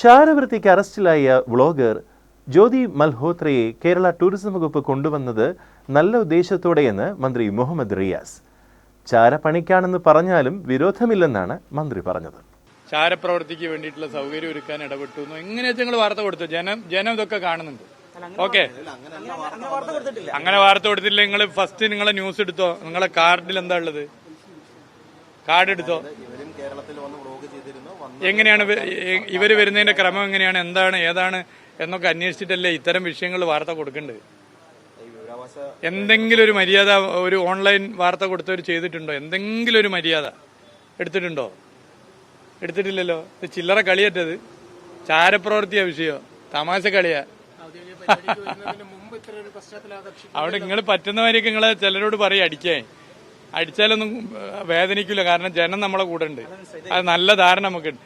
ചാരവൃത്തിക്ക് അറസ്റ്റിലായ വ്ളോഗർ ജ്യോതി മൽഹോത്രയെ കേരള ടൂറിസം വകുപ്പ് കൊണ്ടുവന്നത് നല്ല ഉദ്ദേശത്തോടെയെന്ന് മന്ത്രി മുഹമ്മദ് റിയാസ്. ചാരപ്പണിക്കാണെന്ന് പറഞ്ഞാലും വിരോധമില്ലെന്നാണ് മന്ത്രി പറഞ്ഞത്. ചാരപ്രവൃത്തിക്ക് വേണ്ടിയിട്ടുള്ള സൗകര്യം ഒരുക്കാൻ ഇടപെട്ടു എങ്ങനെയാ നിങ്ങൾ വാർത്ത കൊടുത്തു? ജനം ഇതൊക്കെ കാണുന്നുണ്ട്. ഓക്കെ, അങ്ങനെ വാർത്ത കൊടുത്തില്ല. നിങ്ങൾ ഫസ്റ്റ് നിങ്ങളെ ന്യൂസ് എടുത്തോ, നിങ്ങളെ കാർഡിൽ എന്താ ഉള്ളത്? കാർഡ് എടുത്തോ. എങ്ങനെയാണ് ഇവര് വരുന്നതിന്റെ ക്രമം എങ്ങനെയാണ്, എന്താണ് ഏതാണ് എന്നൊക്കെ അന്വേഷിച്ചിട്ടല്ലേ ഇത്തരം വിഷയങ്ങൾ വാർത്ത കൊടുക്കേണ്ടത്. എന്തെങ്കിലും ഒരു മര്യാദ ഒരു ഓൺലൈൻ വാർത്ത കൊടുത്തവർ ചെയ്തിട്ടുണ്ടോ? എന്തെങ്കിലും ഒരു മര്യാദ എടുത്തിട്ടുണ്ടോ? എടുത്തിട്ടില്ലല്ലോ. ചില്ലറ കളിയറ്റത് ചാരപ്രവൃത്തിയാ വിഷയോ, തമാശ കളിയാ. അവിടെ നിങ്ങൾ പറ്റുന്നവരൊക്കെ നിങ്ങളെ ചിലരോട് പറയും അടിച്ചാലൊന്നും വേദനിക്കില്ല, കാരണം ജനം നമ്മളെ കൂടെ ഉണ്ട്. അത് നല്ല ധാരണ നമുക്കുണ്ട്.